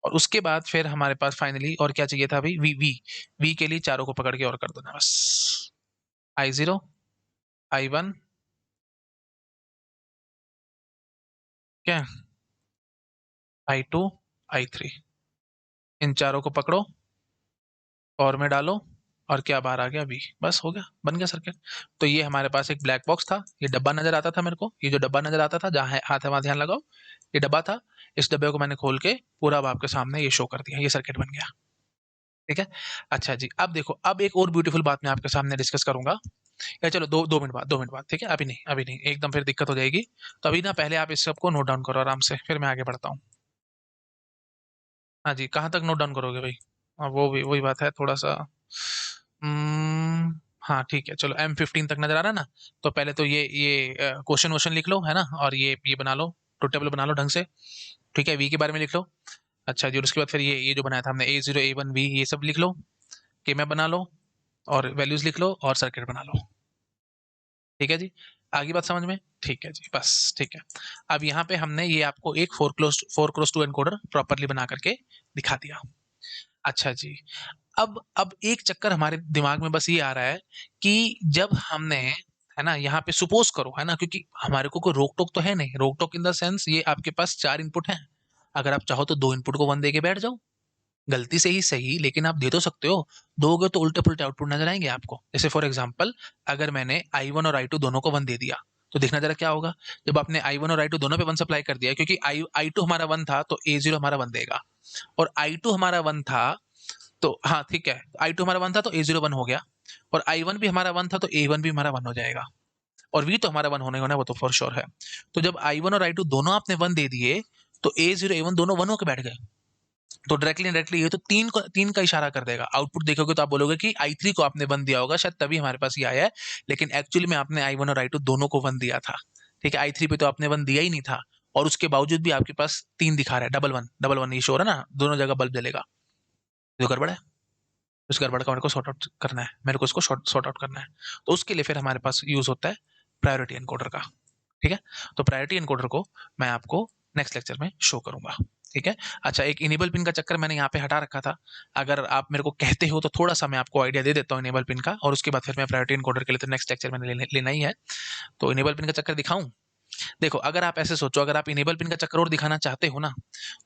और उसके बाद फिर हमारे पास फाइनली और क्या चाहिए था अभी? वी के लिए चारों को पकड़ के और कर देना बस। I0 I1, क्या, I2 I3, इन चारों को पकड़ो और में डालो, और क्या बाहर आ गया? वी। बस हो गया, बन गया सर्किट। तो ये हमारे पास एक ब्लैक बॉक्स था, ये डब्बा नजर आता था मेरे को, ये जो डब्बा नजर आता था, जहाँ हाथ है वहां ध्यान लगाओ, ये डब्बा था। इस डब्बे को मैंने खोल के पूरा अब आपके सामने ये शो कर दिया, ये सर्किट बन गया। ठीक है। अच्छा जी, अब देखो, अब एक और ब्यूटीफुल बात मैं आपके सामने डिस्कस करूंगा। या चलो, 2 मिनट बाद, 2 मिनट बाद, ठीक है, अभी नहीं, अभी नहीं, एकदम फिर दिक्कत हो जाएगी। तो अभी ना पहले आप इस सबको नोट डाउन करो आराम से, फिर मैं आगे बढ़ता हूँ। हाँ जी, कहाँ तक नोट डाउन करोगे भाई? वो भी वही बात है थोड़ा सा। हाँ ठीक है, चलो M15 तक नजर आ रहा है ना। तो पहले तो ये क्वेश्चन वोश्चन लिख लो, है ना, और ये बना लो, ट्रुथ टेबल बना लो ढंग से। ठीक है, वी के बारे में लिख लो। अच्छा जी, और उसके बाद फिर ये जो बनाया था हमने A0 A1 V, ये सब लिख लो, के मैप बना लो, और वैल्यूज लिख लो, और सर्किट बना लो। ठीक है जी, आगे बात समझ में? ठीक है जी, बस ठीक है। अब यहाँ पे हमने ये आपको एक 4x2 एनकोडर प्रॉपरली बना करके दिखा दिया। अच्छा जी, अब एक चक्कर हमारे दिमाग में बस ये आ रहा है कि जब हमने, है ना, यहाँ पे सपोज करो, है ना, क्योंकि हमारे को कोई रोक टोक तो है नहीं, रोक टोक इन द सेंस ये आपके पास 4 इनपुट हैं, अगर आप चाहो तो 2 इनपुट को 1 दे के बैठ जाओ, गलती से ही सही, लेकिन आप दे तो सकते हो। दोगे तो उल्टे पुल्टे आउटपुट नजर आएंगे आपको। जैसे फॉर एग्जांपल, अगर मैंने I1 और I2 दोनों को 1 दे दिया, तो देखना जरा क्या होगा। जब आपने I1 और I2 दोनों पे 1 सप्लाई कर दिया, क्योंकि I2 हमारा 1 था तो A0 हमारा 1 देगा, और I2 हमारा 1 था, तो हाँ ठीक है, I2 हमारा 1 था तो A0 1 हो गया, और I1 भी हमारा 1 था तो A1 भी हमारा 1 हो जाएगा, और V तो हमारा 1 होने होना, वो तो फॉर श्योर है। तो जब I1 और I2 दोनों आपने 1 दे दिए, तो A0 A1 दोनों 1 होकर बैठ गए। तो डायरेक्टली डायरेक्टली ये तो तीन का इशारा कर देगा। आउटपुट देखोगे तो आप बोलोगे कि I3 को आपने 1 दिया होगा, शायद तभी हमारे पास ये आया है, लेकिन एक्चुअली में आपने I1 और I2 दोनों को 1 दिया था। ठीक है, I3 पे तो आपने 1 दिया ही नहीं था, और उसके बावजूद भी आपके पास 3 दिखा रहा है, डबल वन ये शो हो रहा है ना, दोनों जगह बल्ब जलेगा। जो गड़बड़ है, उस गड़बड़ का मेरे को सॉर्ट आउट करना है, मेरे को इसको सॉर्ट आउट करना है। तो उसके लिए फिर हमारे पास यूज होता है प्रायोरिटी एनकोडर का। ठीक है, तो प्रायोरिटी एनकोडर को मैं आपको नेक्स्ट लेक्चर में शो करूंगा। ठीक है। अच्छा, एक इनेबल पिन का चक्कर मैंने यहाँ पे हटा रखा था, अगर आप मेरे को कहते हो तो थोड़ा सा मैं आपको आइडिया दे देता हूँ इनेबल पिन का, और उसके बाद फिर मैं प्रायोरिटी एनकोडर के लिए तो नेक्स्ट लेक्चर में लेना ही है। तो इनेबल पिन का चक्कर दिखाऊं? देखो, अगर आप ऐसे सोचो, अगर आप इनेबल पिन का चक्कर और दिखाना चाहते हो ना,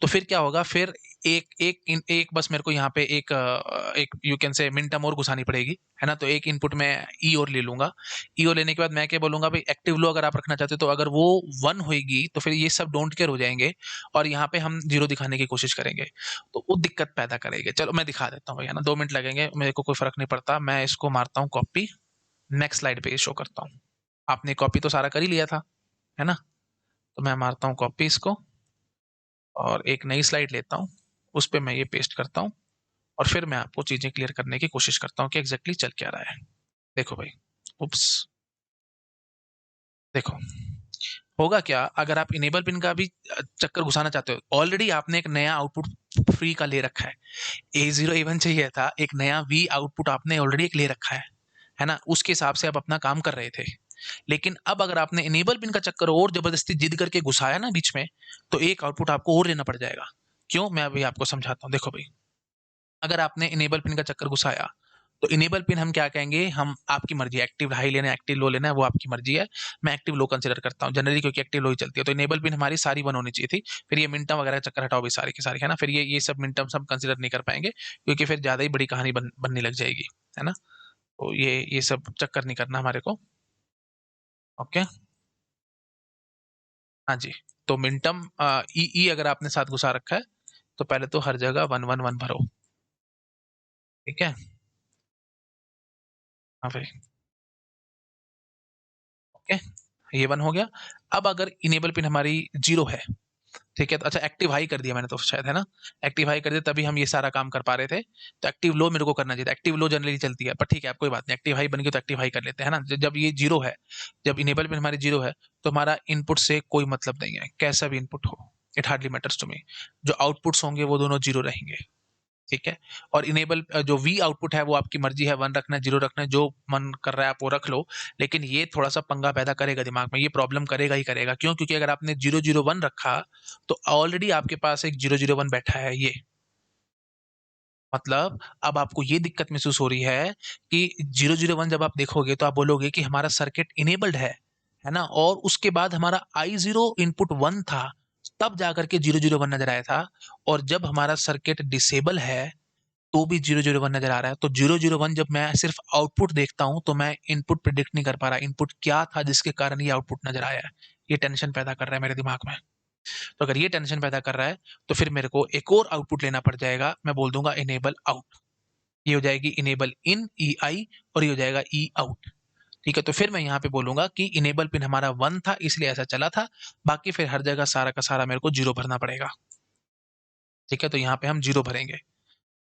तो फिर क्या होगा, फिर एक बस मेरे को यहाँ पे एक you can say min term और घुसानी पड़ेगी, है ना। तो एक इनपुट में ई और ले लूंगा, ई और लेने के बाद मैं क्या बोलूंगा भाई, एक्टिव लो अगर आप रखना चाहते हो, तो अगर वो 1 होगी तो फिर ये सब डोंट केयर हो जाएंगे, और यहाँ पे हम 0 दिखाने की कोशिश करेंगे, तो वो दिक्कत पैदा करेंगे। चलो मैं दिखा देता हूँ भैया ना, 2 मिनट लगेंगे, मेरे को कोई फर्क नहीं पड़ता, मैं इसको मारता हूँ कॉपी, नेक्स्ट स्लाइड पे शो करता हूँ। आपने कॉपी तो सारा कर ही लिया था, है ना, तो मैं मारता हूँ कॉपी इसको, और एक नई स्लाइड लेता हूँ, उस पे मैं ये पेस्ट करता हूँ और फिर मैं आपको चीज़ें क्लियर करने की कोशिश करता हूँ कि एग्जैक्टली चल क्या रहा है। देखो भाई, उप्स, देखो होगा क्या अगर आप इनेबल पिन का भी चक्कर घुसाना चाहते हो। ऑलरेडी आपने एक नया आउटपुट फ्री का ले रखा है, A0 A1 चाहिए था, एक नया V आउटपुट आपने ऑलरेडी एक ले रखा है ना, उसके हिसाब से आप अपना काम कर रहे थे। लेकिन अब अगर आपने इनेबल पिन का चक्कर और जबरदस्ती जिद करके घुसाया ना बीच में, तो एक आउटपुट आपको और लेना पड़ जाएगा। क्यों, मैं अभी आपको समझाता हूँ। देखो भाई, अगर आपने इनेबल पिन का चक्कर घुसाया, तो इनेबल पिन हम क्या कहेंगे, हम आपकी मर्जी है, एक्टिव हाई लेना है एक्टिव लो लेना है वो आपकी मर्जी है। मैं एक्टिव लो कंसिडर करता हूँ जनरली, क्योंकि एक्टिव लो ही चलती है। तो इनेबल पिन हमारी सारी वन होनी चाहिए थी। फिर ये मिनटम वगैरह चक्कर हटाओ भी सारे के सारे, है ना। फिर ये सब मिनटम सब कंसिडर नहीं कर पाएंगे, क्योंकि फिर ज्यादा ही बड़ी कहानी बनने लग जाएगी, है ना। तो ये सब चक्कर नहीं करना हमारे को। ओके, हाँ जी। तो मिनटम ई ई अगर आपने साथ घुसा रखा है, तो पहले तो हर जगह 111 भरो। ठीक है, हाँ भाई, ओके, ये वन हो गया। अब अगर इनेबल पिन हमारी जीरो है, ठीक है, तो अच्छा एक्टिव हाई कर दिया मैंने तो शायद, है ना। एक्टिव हाई कर दिया तभी हम ये सारा काम कर पा रहे थे। तो एक्टिव लो मेरे को करना चाहिए था, एक्टिव लो जनरली चलती है, पर ठीक है, आप कोई बात नहीं, एक्टिव हाई बन गई तो एक्टिव हाई कर लेते हैं ना। जब ये जीरो है, जब इनेबल पिन हमारी जीरो है, तो हमारा इनपुट से कोई मतलब नहीं है, कैसा भी इनपुट हो, it hardly matters to me. जो आउटपुट्स होंगे वो दोनों जीरो रहेंगे। ठीक है, और इनेबल जो वी आउटपुट है वो आपकी मर्जी है, वन रखना है जीरो रखना है, जो मन कर रहा है आप वो रख लो। लेकिन ये थोड़ा सा पंगा पैदा करेगा दिमाग में, ये प्रॉब्लम करेगा ही करेगा। क्यों, क्योंकि अगर आपने 001 रखा, तो ऑलरेडी आपके पास एक 001 बैठा है ये। मतलब अब आपको ये दिक्कत महसूस हो रही है कि 001 जब आप देखोगे तो आप बोलोगे कि हमारा सर्किट इनेबल्ड है ना, और उसके बाद हमारा I0 इनपुट 1 था, तब जाकर के 001 नजर आया था। और जब हमारा सर्किट डिसेबल है, तो भी 001 नजर आ रहा है। तो 001 जब मैं सिर्फ आउटपुट देखता हूं, तो मैं इनपुट प्रिडिक्ट नहीं कर पा रहा, इनपुट क्या था जिसके कारण ये आउटपुट नजर आया है। ये टेंशन पैदा कर रहा है मेरे दिमाग में। तो अगर ये टेंशन पैदा कर रहा है, तो फिर मेरे को एक और आउटपुट लेना पड़ जाएगा, मैं बोल दूंगा इनेबल आउट। ये हो जाएगी इनेबल इन EI, और ये हो जाएगा ई आउट। ठीक है, तो फिर मैं यहाँ पे बोलूंगा कि इनेबल पिन हमारा 1 था इसलिए ऐसा चला था, बाकी फिर हर जगह सारा का सारा मेरे को जीरो भरना पड़ेगा। ठीक है, तो यहाँ पे हम जीरो भरेंगे।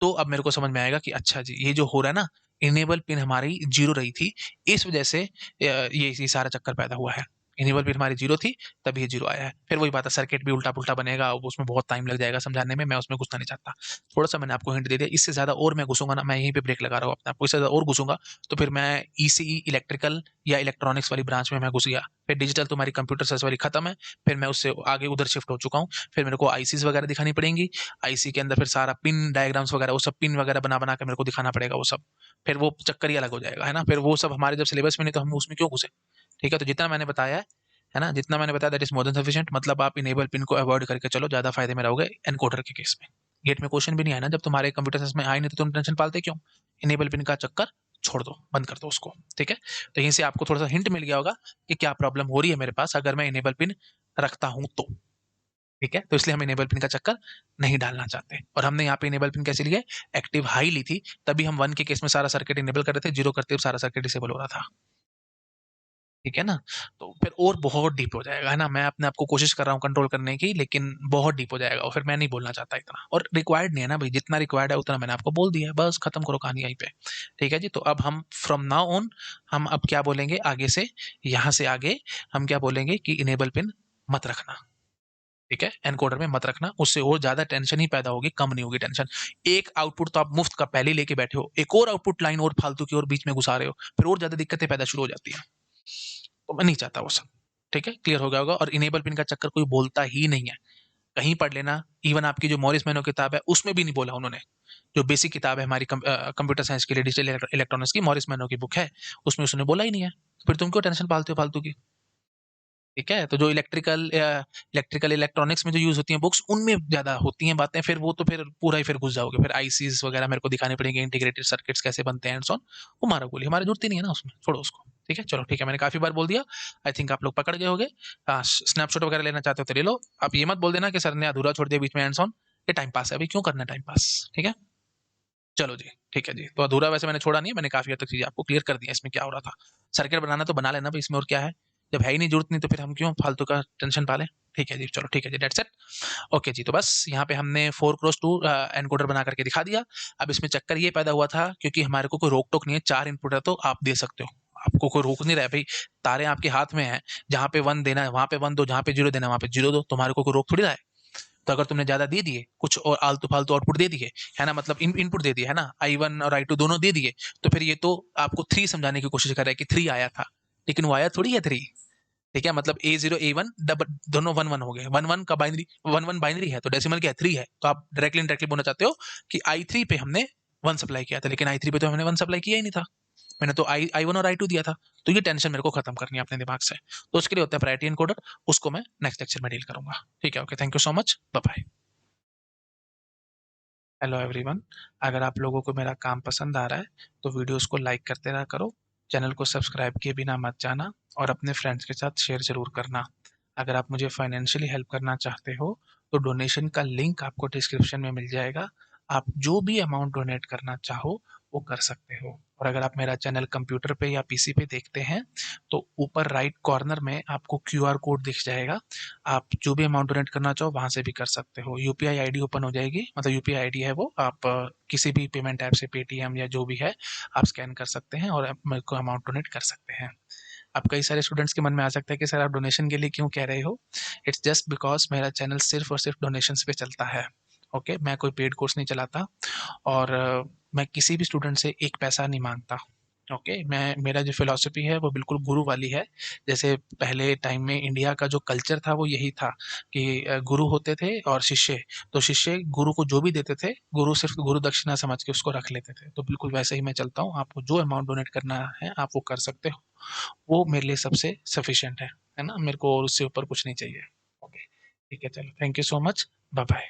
तो अब मेरे को समझ में आएगा कि अच्छा जी, ये जो हो रहा है ना, इनेबल पिन हमारी जीरो रही थी, इस वजह से ये सारा चक्कर पैदा हुआ है। इनेबल पिन हमारी जीरो थी, तभी ये जीरो आया है। फिर वही बात है, सर्किट भी उल्टा पुल्टा बनेगा, अब उसमें बहुत टाइम लग जाएगा समझाने में, मैं उसमें घुसना नहीं चाहता। थोड़ा सा मैंने आपको हिंट दे दिया, इससे ज्यादा और मैं घुसूंगा ना, मैं यहीं पे ब्रेक लगा रहा हूँ अपने आपको, इससे ज्यादा और घुसूंगा तो फिर मैं ECE इलेक्ट्रिकल या इलेक्ट्रॉनिक्स वाली ब्रांच में मैं घुस गया। फिर डिजिटल तुम्हारी कंप्यूटर साइंस वाली खत्म है, फिर मैं उससे आगे उधर शिफ्ट हो चुका हूँ। फिर मेरे को आईसीज वगैरह दिखानी पड़ेंगी, आईसी के अंदर फिर सारा पिन डायग्राम्स वगैरह, वो सब पिन वगैरह बना बना के मेरे को दिखाना पड़ेगा वो सब। फिर वो चक्कर ही अलग हो जाएगा, है ना। फिर वो सब हमारे जब सिलेबस में नहीं, तो हम उसमें क्यों घुसे। ठीक है, तो जितना मैंने बताया है ना, जितना मैंने बताया that is more than sufficient. मतलब आप इनेबल पिन को अवॉइड करके चलो, ज्यादा फायदे में रहोगे एनकोडर के केस में। गेट में क्वेश्चन भी नहीं आया ना, जब तुम्हारे कंप्यूटर साइंस में आए नहीं तो तुम टेंशन पालते क्यों। इनेबल पिन का चक्कर छोड़ दो, बंद कर दो उसको। ठीक है, तो यहीं से आपको थोड़ा सा हिंट मिल गया होगा कि क्या प्रॉब्लम हो रही है मेरे पास अगर मैं इनेबल पिन रखता हूं तो। ठीक है, तो इसलिए हम इनेबल पिन का चक्कर नहीं डालना चाहते। और हमने यहाँ पे इनेबल पिन कैसे लिए, एक्टिव हाई ली थी, तभी हम 1 के केस में सारा सर्किट इनेबल कर रहे थे, जीरो करते हुए सारा सर्किट डिसेबल हो रहा था। ठीक है ना। तो फिर और बहुत डीप हो जाएगा, है ना। मैं अपने आप को कोशिश कर रहा हूँ कंट्रोल करने की, लेकिन बहुत डीप हो जाएगा और फिर मैं नहीं बोलना चाहता इतना, और रिक्वायर्ड नहीं है ना भाई, जितना रिक्वायर्ड है उतना मैंने आपको बोल दिया है, बस खत्म करो कहानी यहीं पे। ठीक है जी, तो अब हम फ्रॉम नाउ ऑन, हम अब क्या बोलेंगे आगे से, यहाँ से आगे हम क्या बोलेंगे कि इनेबल पिन मत रखना। ठीक है, एनकोडर में मत रखना, उससे और ज्यादा टेंशन ही पैदा होगी, कम नहीं होगी टेंशन। एक आउटपुट तो आप मुफ्त का पहले ही लेके बैठे हो, एक और आउटपुट लाइन और फालतू की और बीच में घुसा रहे हो, फिर और ज्यादा दिक्कतें पैदा शुरू हो जाती है। तो मैं नहीं चाहता वो सब। ठीक है, क्लियर हो गया होगा। और इनेबल पिन का चक्कर कोई बोलता ही नहीं है, कहीं पढ़ लेना। इवन आपकी जो मॉरिस मैनो किताब है उसमें भी नहीं बोला उन्होंने। जो बेसिक किताब है हमारी कंप्यूटर साइंस के लिए, डिजिटल इलेक्ट्रॉनिक्स की, मॉरिस मैनो की बुक है, उसमें उसने बोला ही नहीं है। फिर तुम क्यों टेंशन पालते हो फालतू की। ठीक है, तो जो इलेक्ट्रिकल इलेक्ट्रॉनिक्स में जो यूज होती हैं बुक्स, उनमें ज्यादा होती हैं बातें, फिर वो तो फिर पूरा ही फिर घुस जाओगे, फिर आईसीज वगैरह मेरे को दिखाने पड़ेंगे, इंटीग्रेटेड सर्किट्स कैसे बनते हैं एंड सो ऑन। वो हमारा गोली, हमारी जरूरत ही नहीं है ना उसमें, छोड़ो उसको। ठीक है, चलो ठीक है, मैंने काफी बार बोल दिया, आई थिंक आप लोग पकड़ गए होगे। स्नैपशॉट वगैरह लेना चाहते हो तो ले लो, आप ये मत बोल देना कि सर ने अधूरा छोड़ दिया बीच में एंड सो ऑन। ये टाइम पास है, अभी क्यों करना टाइम पास। ठीक है, चलो जी, ठीक है जी। तो अधूरा वैसे मैंने छोड़ा नहीं है, मैंने काफी हद तक चीजें आपको क्लियर कर दी है इसमें क्या हो रहा था। सर्किट बनाना तो बना लेना भाई, इसमें और क्या है। जब है ही नहीं जरूरत नहीं तो फिर हम क्यों फालतू का टेंशन पालें। ठीक है जी, चलो ठीक है जी, डेट्स इट। ओके जी, तो बस यहाँ पे हमने 4 क्रॉस 2 एनकोडर बना करके दिखा दिया। अब इसमें चक्कर ये पैदा हुआ था क्योंकि हमारे को कोई रोक टोक नहीं है, 4 इनपुट है तो आप दे सकते हो, आपको कोई रोक नहीं रहा है भाई। तारे आपके हाथ में है, जहाँ पे 1 देना है वहां पे 1 दो, जहाँ पे 0 देना है वहां पे 0 दो, तुम्हारे को कोई रोक थोड़ी रहा है। तो अगर तुमने ज्यादा दे दिए कुछ और आलतू फालतू आउटपुट दे दिए है ना, मतलब इनपुट दे दिए है ना, I1 और I2 दोनों दे दिए, तो फिर ये तो आपको 3 समझाने की कोशिश कर रहा है कि 3 आया था, लेकिन वो आया थोड़ी है 3। ठीक है, मतलब A0 A1 डबल दोनों 1 1 हो गए, 1 1 का बाइनरी 1 1 बाइनरी है, तो डेसिमल क्या है 3 है, तो आप डायरेक्टली इनडायरेक्टली बोलना चाहते हो कि I3 पे हमने 1 सप्लाई किया था, लेकिन I3 पे तो हमने 1 सप्लाई किया ही नहीं था, मैंने तो I1 और I2 दिया था। तो ये टेंशन मेरे को खत्म करनी है अपने दिमाग से, तो उसके लिए होता है प्रायोरिटी एनकोडर, उसको मैं नेक्स्ट लेक्चर में डील करूंगा। ठीक है, okay, thank you so much, bye bye. Hello everyone, अगर आप लोगों को मेरा काम पसंद आ रहा है तो वीडियोस को लाइक करते रहा करो, चैनल को सब्सक्राइब किए बिना मत जाना, और अपने फ्रेंड्स के साथ शेयर ज़रूर करना। अगर आप मुझे फाइनेंशियली हेल्प करना चाहते हो तो डोनेशन का लिंक आपको डिस्क्रिप्शन में मिल जाएगा, आप जो भी अमाउंट डोनेट करना चाहो वो कर सकते हो। और अगर आप मेरा चैनल कंप्यूटर पे या पीसी पे देखते हैं तो ऊपर राइट कॉर्नर में आपको क्यूआर कोड दिख जाएगा, आप जो भी अमाउंट डोनेट करना चाहो वहाँ से भी कर सकते हो। यूपीआई आईडी ओपन हो जाएगी, मतलब यूपीआई आईडी है वो, आप किसी भी पेमेंट ऐप से पेटीएम या जो भी है आप स्कैन कर सकते हैं और मेरे को अमाउंट डोनेट कर सकते हैं। अब कई सारे स्टूडेंट्स के मन में आ सकता है कि सर आप डोनेशन के लिए क्यों कह रहे हो। इट्स जस्ट बिकॉज मेरा चैनल सिर्फ और सिर्फ डोनेशंस पे चलता है। ओके, मैं कोई पेड कोर्स नहीं चलाता, और मैं किसी भी स्टूडेंट से एक पैसा नहीं मांगता। ओके, मैं मेरा जो फिलॉसफी है वो बिल्कुल गुरु वाली है। जैसे पहले टाइम में इंडिया का जो कल्चर था वो यही था कि गुरु होते थे और शिष्य, तो शिष्य गुरु को जो भी देते थे गुरु सिर्फ गुरु दक्षिणा समझ के उसको रख लेते थे, तो बिल्कुल वैसे ही मैं चलता हूँ। आपको जो अमाउंट डोनेट करना है आप वो कर सकते हो, वो मेरे लिए सबसे सफिशिएंट है ना, मेरे को और उससे ऊपर कुछ नहीं चाहिए। ओके, ठीक है, चलो, thank you so much, bye bye.